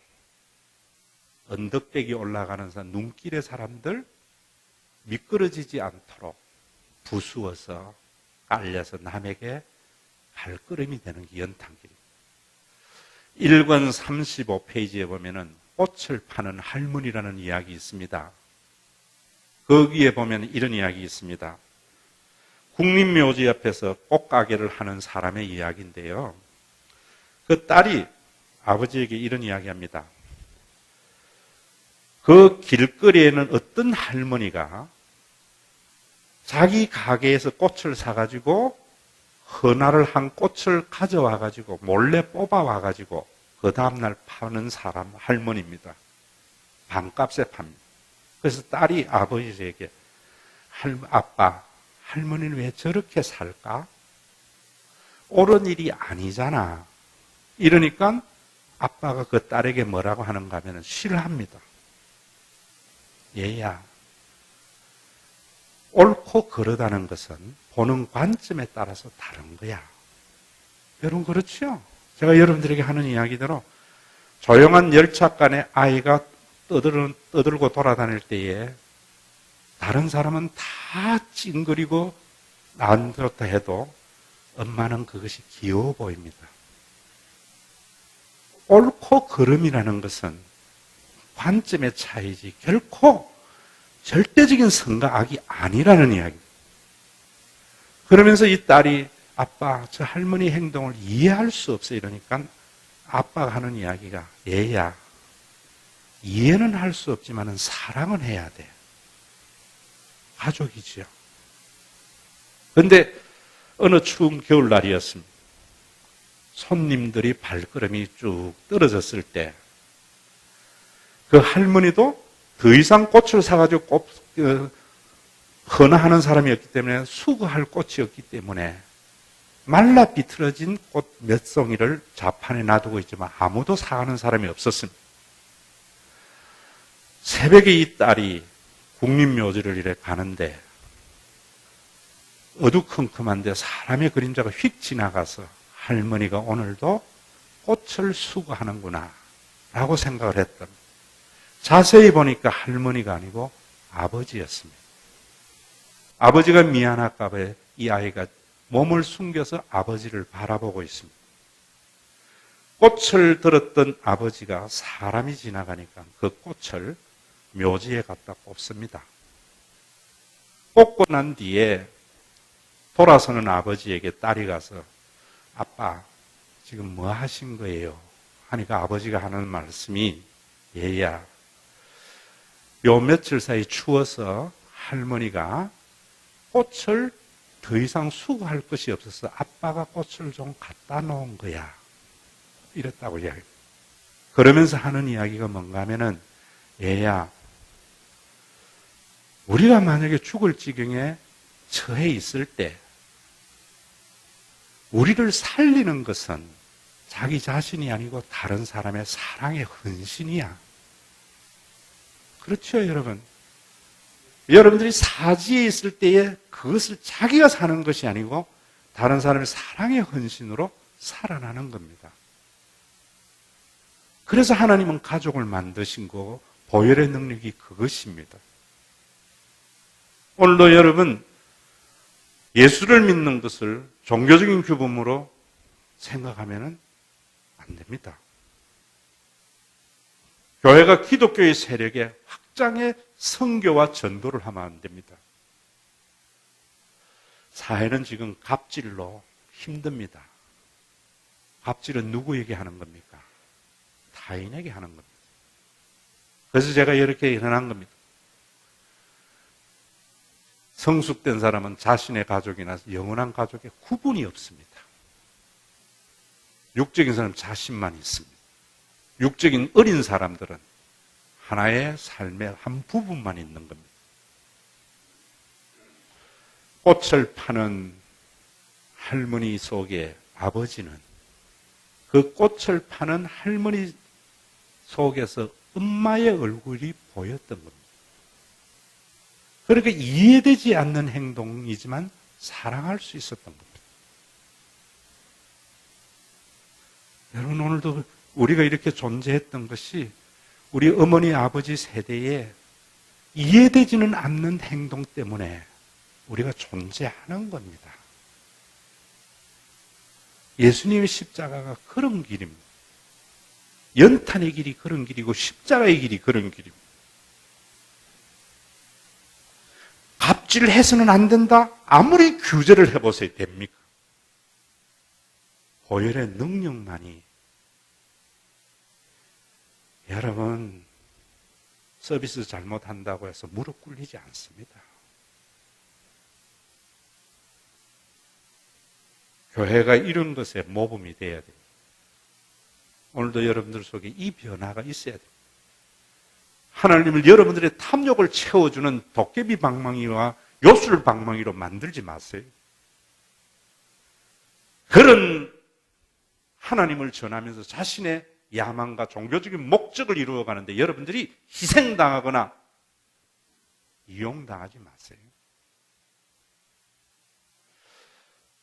Speaker 1: 언덕배기 올라가는 눈길의 사람들 미끄러지지 않도록 부수어서 깔려서 남에게 발걸음이 되는 게 연탄길입니다. 1권 35페이지에 보면은 꽃을 파는 할머니라는 이야기 있습니다. 거기에 보면 이런 이야기 있습니다. 국립묘지 앞에서 꽃가게를 하는 사람의 이야기인데요. 그 딸이 아버지에게 이런 이야기합니다. 그 길거리에는 어떤 할머니가 자기 가게에서 꽃을 사가지고 헌화를 한 꽃을 가져와가지고 몰래 뽑아와가지고 그 다음날 파는 사람 할머니입니다. 반값에 팝니다. 그래서 딸이 아버지에게 아빠, 할머니는 왜 저렇게 살까? 옳은 일이 아니잖아. 이러니까 아빠가 그 딸에게 뭐라고 하는가 하면 싫어합니다. 얘야, 옳고 그르다는 것은 보는 관점에 따라서 다른 거야. 여러분 그렇죠? 제가 여러분들에게 하는 이야기대로 조용한 열차간에 아이가 떠들고 돌아다닐 때에 다른 사람은 다 찡그리고 안 좋다 해도 엄마는 그것이 귀여워 보입니다. 옳고 그름이라는 것은 관점의 차이지 결코 절대적인 선과 악이 아니라는 이야기입니다. 그러면서 이 딸이 아빠, 저 할머니 행동을 이해할 수 없어 이러니까 아빠가 하는 이야기가 얘야, 이해는 할 수 없지만 사랑은 해야 돼. 가족이지요. 그런데 어느 추운 겨울날이었습니다. 손님들이 발걸음이 쭉 떨어졌을 때 그 할머니도 더 이상 꽃을 사가지고 헌화하는 사람이었기 때문에 수거할 꽃이 없기 때문에 말라 비틀어진 꽃 몇 송이를 좌판에 놔두고 있지만 아무도 사가는 사람이 없었습니다. 새벽에 이 딸이 국립묘지를 이래 가는데 어두컴컴한데 사람의 그림자가 휙 지나가서 할머니가 오늘도 꽃을 수거하는구나 라고 생각을 했던, 자세히 보니까 할머니가 아니고 아버지였습니다. 아버지가 미안할까 봐 이 아이가 몸을 숨겨서 아버지를 바라보고 있습니다. 꽃을 들었던 아버지가 사람이 지나가니까 그 꽃을 묘지에 갖다 꽂습니다. 꽂고 난 뒤에 돌아서는 아버지에게 딸이 가서 아빠, 지금 뭐 하신 거예요? 하니까 아버지가 하는 말씀이 얘야, 요 며칠 사이 추워서 할머니가 꽃을 더 이상 수거할 것이 없어서 아빠가 꽃을 좀 갖다 놓은 거야. 이랬다고 이야기해요. 그러면서 하는 이야기가 뭔가 하면은 얘야, 우리가 만약에 죽을 지경에 처해 있을 때 우리를 살리는 것은 자기 자신이 아니고 다른 사람의 사랑의 헌신이야. 그렇죠, 여러분? 여러분들이 사지에 있을 때에 그것을 자기가 사는 것이 아니고 다른 사람의 사랑의 헌신으로 살아나는 겁니다. 그래서 하나님은 가족을 만드신 거고 보혈의 능력이 그것입니다. 오늘도 여러분 예수를 믿는 것을 종교적인 규범으로 생각하면 안 됩니다. 교회가 기독교의 세력의 확장의 선교와 전도를 하면 안 됩니다. 사회는 지금 갑질로 힘듭니다. 갑질은 누구에게 하는 겁니까? 타인에게 하는 겁니다. 그래서 제가 이렇게 일어난 겁니다. 성숙된 사람은 자신의 가족이나 영원한 가족에 구분이 없습니다. 육적인 사람은 자신만 있습니다. 육적인 어린 사람들은 하나의 삶의 한 부분만 있는 겁니다. 꽃을 파는 할머니 속에 아버지는 그 꽃을 파는 할머니 속에서 엄마의 얼굴이 보였던 겁니다. 그러니까 이해되지 않는 행동이지만 사랑할 수 있었던 겁니다. 여러분, 오늘도 우리가 이렇게 존재했던 것이 우리 어머니, 아버지 세대에 이해되지는 않는 행동 때문에 우리가 존재하는 겁니다. 예수님의 십자가가 그런 길입니다. 연탄의 길이 그런 길이고 십자가의 길이 그런 길입니다. 갑질을 해서는 안 된다? 아무리 규제를 해보세요. 됩니까? 보혈의 능력만이 여러분 서비스 잘못한다고 해서 무릎 꿇리지 않습니다. 교회가 이런 것에 모범이 되어야 돼요. 오늘도 여러분들 속에 이 변화가 있어야 돼요. 하나님을 여러분들의 탐욕을 채워주는 도깨비 방망이와 요술 방망이로 만들지 마세요. 그런 하나님을 전하면서 자신의 야망과 종교적인 목적을 이루어가는데 여러분들이 희생당하거나 이용당하지 마세요.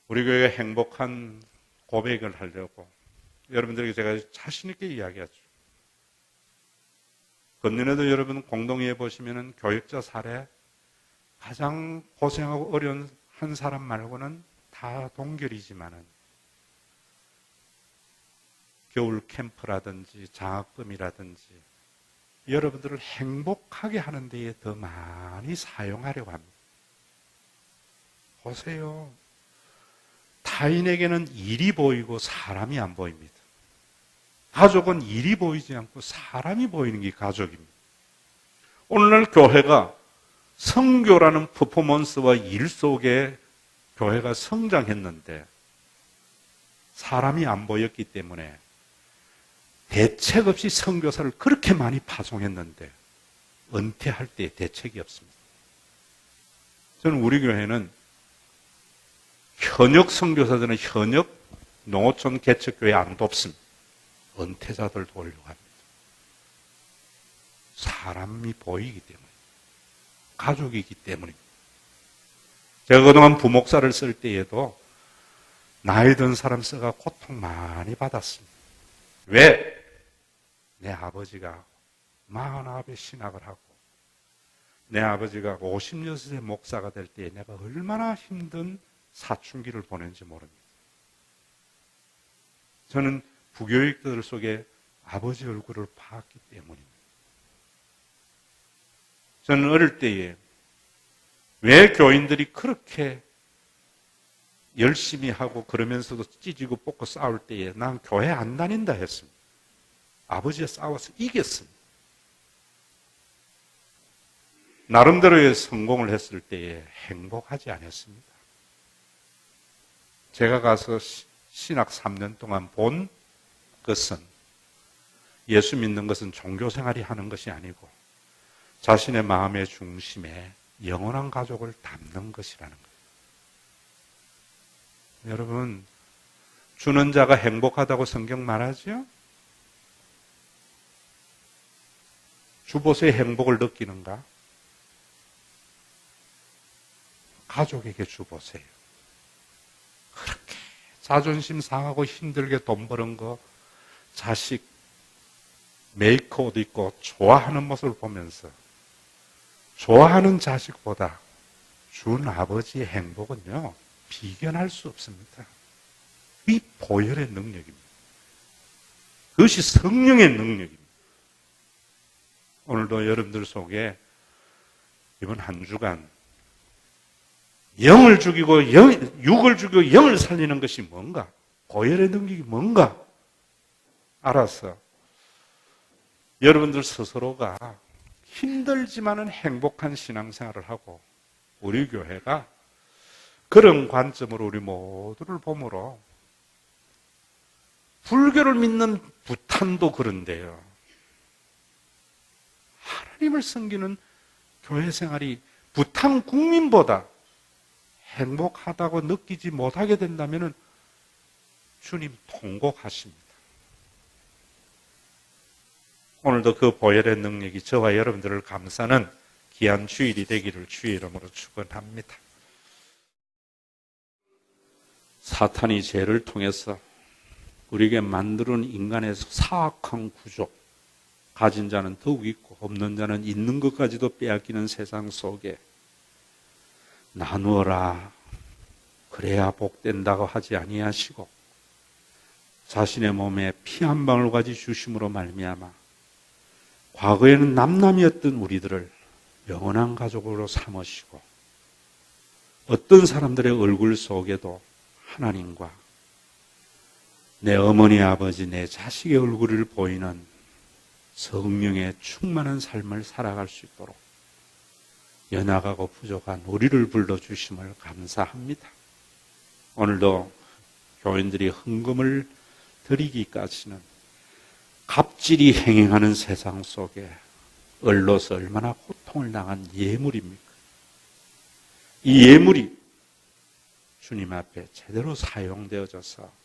Speaker 1: 우리 교회가 행복한 고백을 하려고 여러분들에게 제가 자신 있게 이야기하죠. 금년에도 여러분 공동회에 보시면은 교역자 사례 가장 고생하고 어려운 한 사람 말고는 다 동결이지만은 겨울 캠프라든지 장학금이라든지 여러분들을 행복하게 하는 데에 더 많이 사용하려고 합니다. 보세요. 타인에게는 일이 보이고 사람이 안 보입니다. 가족은 일이 보이지 않고 사람이 보이는 게 가족입니다. 오늘날 교회가 선교라는 퍼포먼스와 일 속에 교회가 성장했는데 사람이 안 보였기 때문에 대책 없이 선교사를 그렇게 많이 파송했는데 은퇴할 때 대책이 없습니다. 저는 우리 교회는 현역 선교사들은 현역 농어촌 개척교회 안 돕습니다. 은퇴자들 도우려고 합니다. 사람이 보이기 때문에, 가족이기 때문입니다. 제가 그동안 부목사를 쓸 때에도 나이 든 사람 써가 고통 많이 받았습니다. 왜? 내 아버지가 49에 신학을 하고 내 아버지가 56세 목사가 될 때에 내가 얼마나 힘든 사춘기를 보낸지 모릅니다. 저는 부교육들 속에 아버지 얼굴을 봤기 때문입니다. 저는 어릴 때에 왜 교인들이 그렇게 열심히 하고 그러면서도 찢고 뽑고 싸울 때에 난 교회 안 다닌다 했습니다. 아버지와 싸워서 이겼습니다. 나름대로의 성공을 했을 때에 행복하지 않았습니다. 제가 가서 신학 3년 동안 본 것은 예수 믿는 것은 종교생활이 하는 것이 아니고 자신의 마음의 중심에 영원한 가족을 담는 것이라는 거예요. 여러분, 주는 자가 행복하다고 성경 말하죠? 주보세요. 행복을 느끼는가? 가족에게 주보세요. 그렇게 자존심 상하고 힘들게 돈 버는 거, 자식 메이커 옷 입고 좋아하는 모습을 보면서 좋아하는 자식보다 준 아버지의 행복은요, 비견할 수 없습니다. 이 보혈의 능력입니다. 그것이 성령의 능력입니다. 오늘도 여러분들 속에 이번 한 주간 영을 죽이고 육을 죽이고 영을 살리는 것이 뭔가, 보혈의 능력이 뭔가 알아서 여러분들 스스로가 힘들지만은 행복한 신앙생활을 하고, 우리 교회가 그런 관점으로 우리 모두를 보므로, 불교를 믿는 부탄도 그런데요, 하나님을 섬기는 교회 생활이 부탄 국민보다 행복하다고 느끼지 못하게 된다면 주님 통곡하십니다. 오늘도 그 보혈의 능력이 저와 여러분들을 감싸는 귀한 주일이 되기를 주의 이름으로 축원합니다. 사탄이 죄를 통해서 우리에게 만드는 인간의 사악한 구조, 가진 자는 더욱 있고 없는 자는 있는 것까지도 빼앗기는 세상 속에 나누어라 그래야 복된다고 하지 아니하시고 자신의 몸에 피 한 방울까지 주심으로 말미암아 과거에는 남남이었던 우리들을 영원한 가족으로 삼으시고, 어떤 사람들의 얼굴 속에도 하나님과 내 어머니, 아버지, 내 자식의 얼굴을 보이는 성령의 충만한 삶을 살아갈 수 있도록 연약하고 부족한 우리를 불러주심을 감사합니다. 오늘도 교인들이 헌금을 드리기까지는 갑질이 행행하는 세상 속에 얼로서 얼마나 고통을 당한 예물입니까? 이 예물이 주님 앞에 제대로 사용되어져서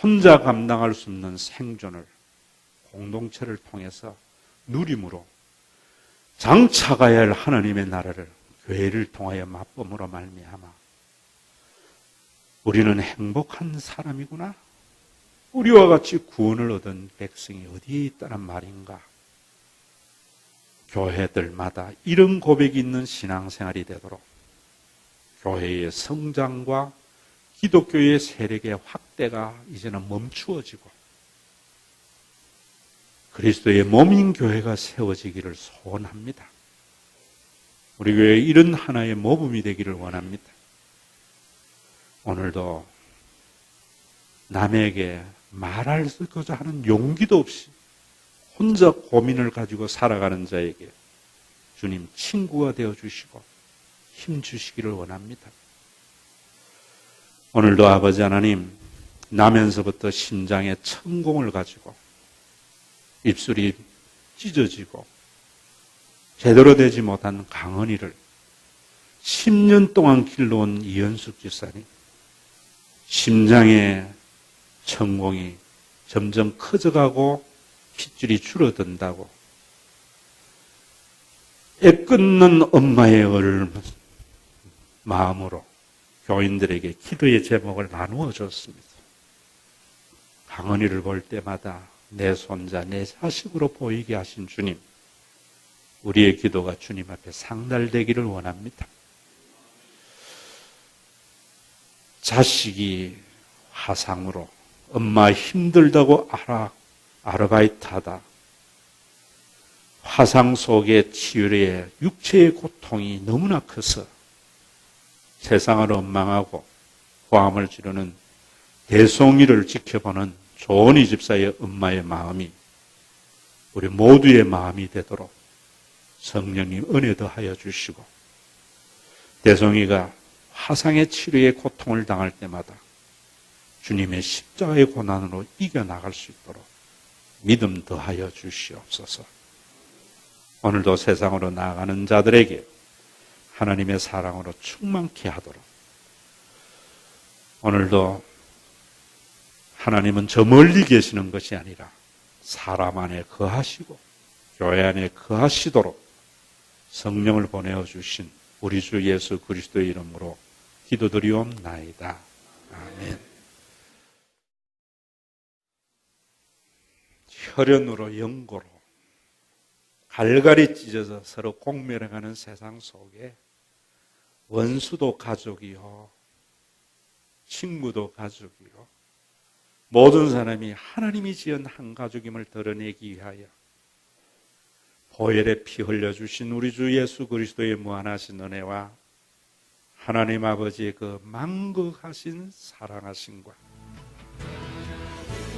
Speaker 1: 혼자 감당할 수 없는 생존을 공동체를 통해서 누림으로 장차가야 할 하나님의 나라를 교회를 통하여 맛봄으로 말미암아 우리는 행복한 사람이구나, 우리와 같이 구원을 얻은 백성이 어디에 있다는 말인가. 교회들마다 이런 고백이 있는 신앙생활이 되도록 교회의 성장과 기독교의 세력의 확대가 이제는 멈추어지고 그리스도의 몸인 교회가 세워지기를 소원합니다. 우리 교회에 이런 하나의 모범이 되기를 원합니다. 오늘도 남에게 말하고자 하는 용기도 없이 혼자 고민을 가지고 살아가는 자에게 주님 친구가 되어주시고 힘 주시기를 원합니다. 오늘도 아버지 하나님, 나면서부터 심장에 천공을 가지고 입술이 찢어지고 제대로 되지 못한 강은이를 10년 동안 길러온 이현숙 집사님, 심장의 천공이 점점 커져가고 핏줄이 줄어든다고 애끓는 엄마의 마음으로 교인들에게 기도의 제목을 나누어 줬습니다. 강은이를 볼 때마다 내 손자, 내 자식으로 보이게 하신 주님, 우리의 기도가 주님 앞에 상달되기를 원합니다. 자식이 화상으로 엄마 힘들다고 아르바이트하다 화상 속의 치유의 육체의 고통이 너무나 커서 세상을 원망하고 고함을 지르는 대송이를 지켜보는 조은희 집사의 엄마의 마음이 우리 모두의 마음이 되도록 성령님 은혜 더하여 주시고, 대송이가 화상의 치료의 고통을 당할 때마다 주님의 십자가의 고난으로 이겨나갈 수 있도록 믿음 더하여 주시옵소서. 오늘도 세상으로 나아가는 자들에게 하나님의 사랑으로 충만케 하도록 오늘도 하나님은 저 멀리 계시는 것이 아니라 사람 안에 거하시고 교회 안에 거하시도록 성령을 보내어 주신 우리 주 예수 그리스도의 이름으로 기도드리옵나이다. 아멘. 혈연으로 연고로 갈갈이 찢어서 서로 공멸해가는 세상 속에 원수도 가족이요, 친구도 가족이요, 모든 사람이 하나님이 지은 한 가족임을 드러내기 위하여 보혈의 피 흘려주신 우리 주 예수 그리스도의 무한하신 은혜와 하나님 아버지의 그 만극하신 사랑하심과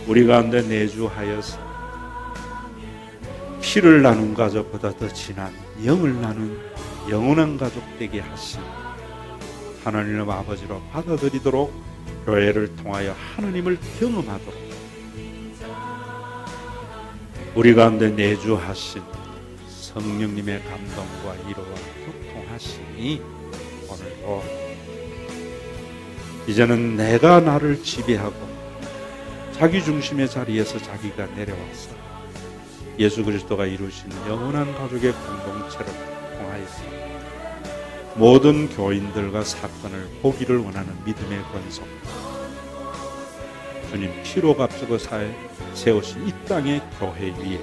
Speaker 1: 우리 가운데 내주하여서 피를 나눈 가족보다 더 진한 영을 나눈 영원한 가족 되게 하신 하나님 아버지로 받아들이도록 교회를 통하여 하나님을 경험하도록 우리 가운데 내주하신 성령님의 감동과 위로와 교통하시니 오늘도 이제는 내가 나를 지배하고 자기 중심의 자리에서 자기가 내려와서 예수 그리스도가 이루신 영원한 가족의 공동체를 통하여서 모든 교인들과 사건을 보기를 원하는 믿음의 권속, 주님 피로 값주고 세우신 이 땅의 교회 위에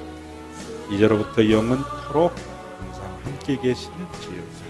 Speaker 1: 이제로부터 영원토록 항상 함께 계시는 주여